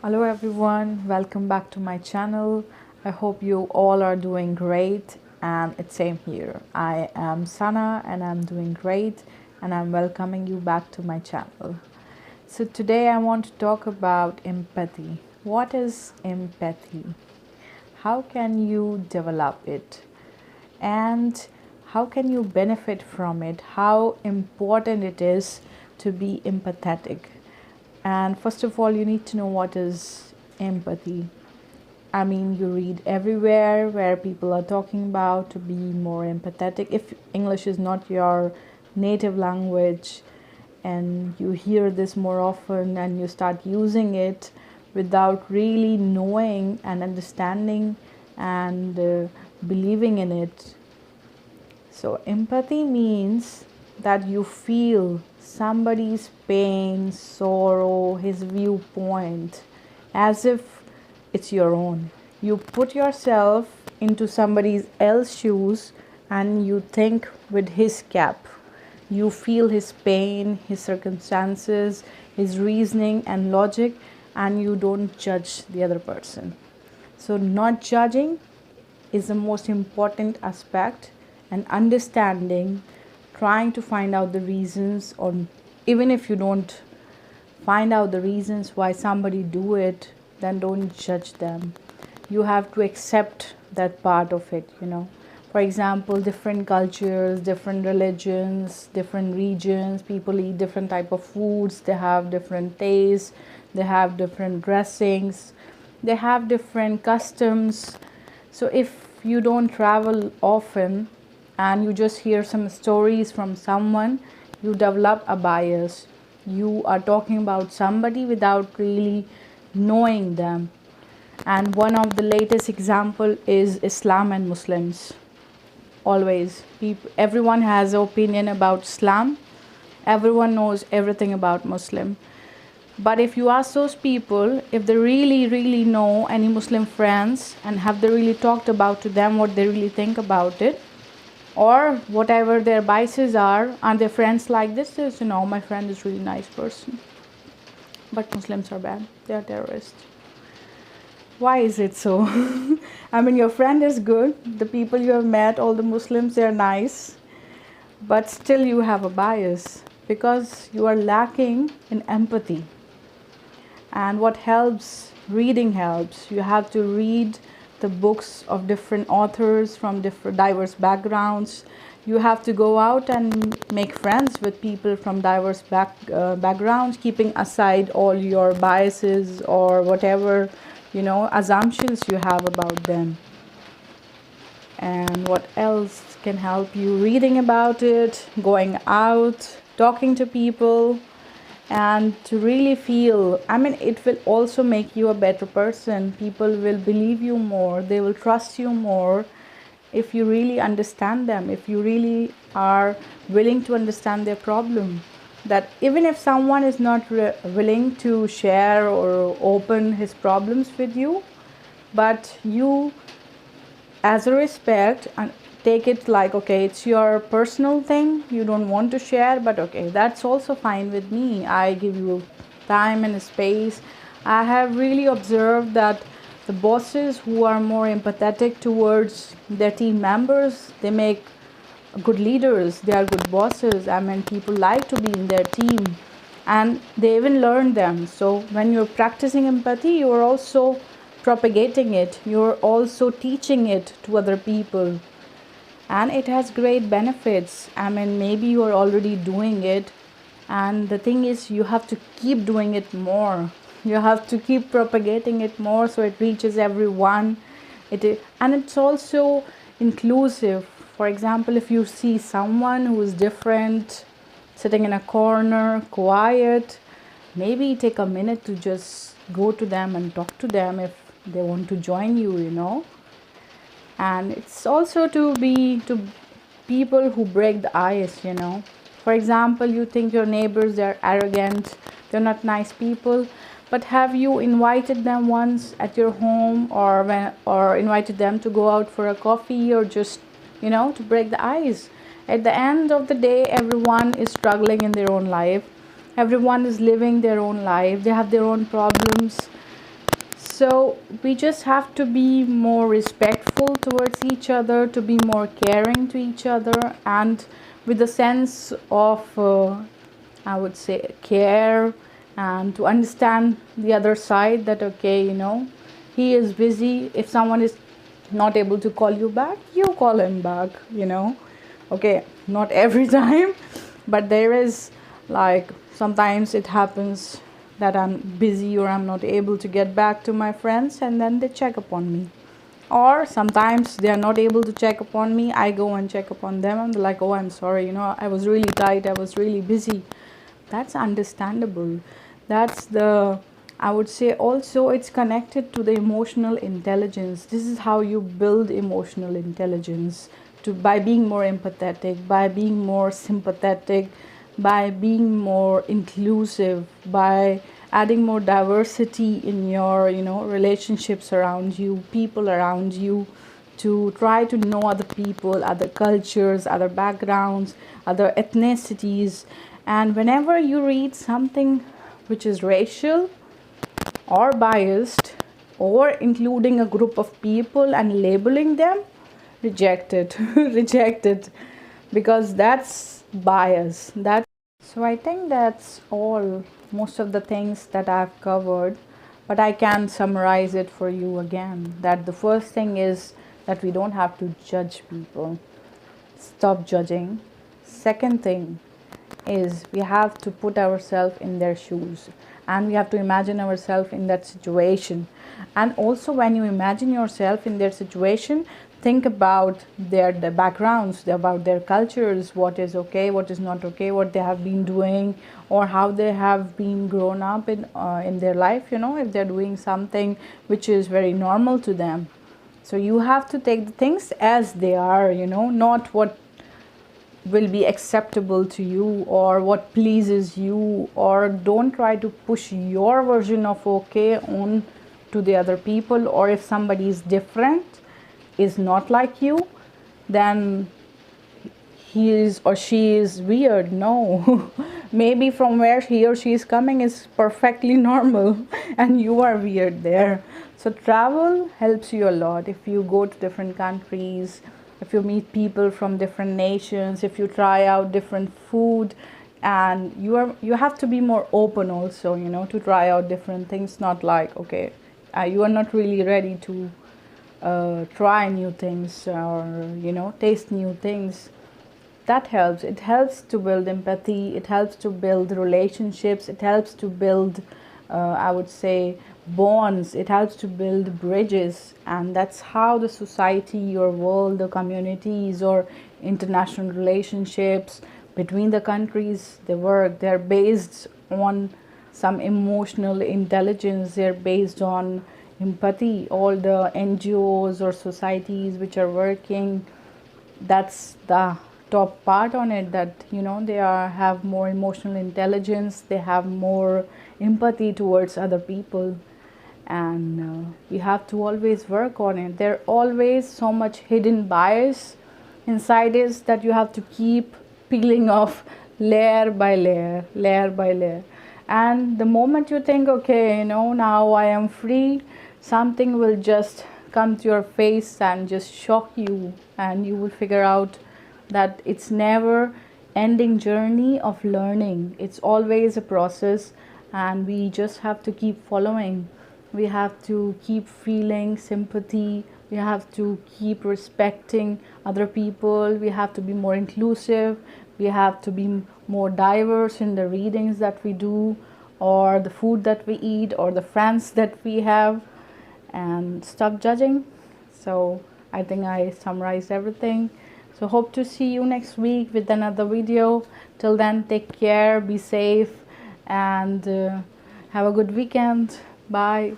Hello everyone, welcome back to my channel. I hope you all are doing great and it's same here. I am Sana and I'm doing great and I'm welcoming you back to my channel. So today I want to talk about empathy. What is empathy? How can you develop it? And how can you benefit from it? How important it is to be empathetic? And first of all, you need to know what is empathy. I mean, you read everywhere where people are talking about to be more empathetic. If English is not your native language and you hear this more often and you start using it without really knowing and understanding and believing in it. So, empathy means that you feel somebody's pain, sorrow, his viewpoint as if it's your own. You put yourself into somebody else's shoes and you think with his cap. You feel his pain, his circumstances, his reasoning and logic, and you don't judge the other person. So, not judging is the most important aspect, and understanding, trying to find out the reasons, or even if you don't find out the reasons why somebody do it, then don't judge them. You have to accept that part of it. For example, different cultures, different religions, different regions, people eat different type of foods, they have different tastes, they have different dressings, they have different customs. So if you don't travel often and you just hear some stories from someone, you develop a bias. You are talking about somebody without really knowing them. And one of the latest example is Islam and Muslims. Always, everyone has an opinion about Islam. Everyone knows everything about Muslim. But if you ask those people if they really know any Muslim friends and have they really talked about to them what they really think about it, or whatever their biases are their friends like this is, my friend is really nice person, but Muslims are bad, they are terrorists. Why is it so? I mean, your friend is good, the people you have met, all the Muslims, they are nice, but still you have a bias because you are lacking in empathy. And what helps? Reading helps. You have to read the books of different authors from different diverse backgrounds. You have to go out and make friends with people from diverse backgrounds, keeping aside all your biases or whatever assumptions you have about them. And what else can help you? Reading about it, going out, talking to people, and to really feel, it will also make you a better person. People will believe you more, they will trust you more if you really understand them, if you really are willing to understand their problem. That even if someone is not willing to share or open his problems with you, but you as a respect and take it like, okay, it's your personal thing, you don't want to share, but okay, that's also fine with me. I give you time and space. I have really observed that the bosses who are more empathetic towards their team members, they make good leaders, they are good bosses. People like to be in their team and they even learn them. So when you're practicing empathy, you're also propagating it, you're also teaching it to other people, and it has great benefits. Maybe you are already doing it, and the thing is you have to keep doing it more, you have to keep propagating it more so it reaches everyone. And it's also inclusive. For example, if you see someone who is different sitting in a corner quiet, maybe take a minute to just go to them and talk to them if they want to join you. And it's also to people who break the ice. For example, you think your neighbors, they're arrogant, they're not nice people, but have you invited them once at your home, or invited them to go out for a coffee, or just to break the ice? At the end of the day, everyone is struggling in their own life, everyone is living their own life, they have their own problems. So we just have to be more respectful towards each other, to be more caring to each other, and with a sense of I would say care, and to understand the other side, that okay, he is busy. If someone is not able to call you back, you call him back, okay, not every time, but there is, like, sometimes it happens that I'm busy or I'm not able to get back to my friends, and then they check upon me. Or sometimes they are not able to check upon me, I go and check upon them, and they're like, oh, I'm sorry, I was really tight, I was really busy. That's understandable. That's the, I would say, also it's connected to the emotional intelligence. This is how you build emotional intelligence, to by being more empathetic, by being more sympathetic, by being more inclusive, by adding more diversity in your relationships around you, people around you, to try to know other people, other cultures, other backgrounds, other ethnicities. And whenever you read something which is racial or biased, or including a group of people and labeling them, reject it. Reject it, because that's bias. So I think that's all, most of the things that I've covered, but I can summarize it for you again. That the first thing is that we don't have to judge people. Stop judging. Second thing is we have to put ourselves in their shoes, and we have to imagine ourselves in that situation. And also, when you imagine yourself in their situation, think about their backgrounds, about their cultures, what is okay, what is not okay, what they have been doing, or how they have been grown up in their life, if they're doing something which is very normal to them. So you have to take the things as they are, not what will be acceptable to you or what pleases you, or don't try to push your version of okay on to the other people. Or if somebody is different, is not like you, then he is or she is weird. No. Maybe from where he or she is coming is perfectly normal and you are weird there. So travel helps you a lot. If you go to different countries, if you meet people from different nations, if you try out different food, and you have to be more open also, to try out different things. Not like, okay, you are not really ready to try new things, or taste new things. That helps. It helps to build empathy, it helps to build relationships, it helps to build I would say bonds, it helps to build bridges. And that's how the society, your world, the communities, or international relationships between the countries, they work. They're based on some emotional intelligence, they're based on empathy. All the NGOs or societies which are working, that's the top part on it, that they have more emotional intelligence, they have more empathy towards other people. And we have to always work on it. There always so much hidden bias inside is that you have to keep peeling off layer by layer, layer by layer. And the moment you think, okay, now I am free, something will just come to your face and just shock you, and you will figure out that it's never ending journey of learning. It's always a process, and we just have to keep following. We have to keep feeling sympathy, we have to keep respecting other people, we have to be more inclusive, we have to be more diverse in the readings that we do, or the food that we eat, or the friends that we have, and stop judging. So I think I summarized everything. So hope to see you next week with another video. Till then, take care, be safe, and have a good weekend. Bye.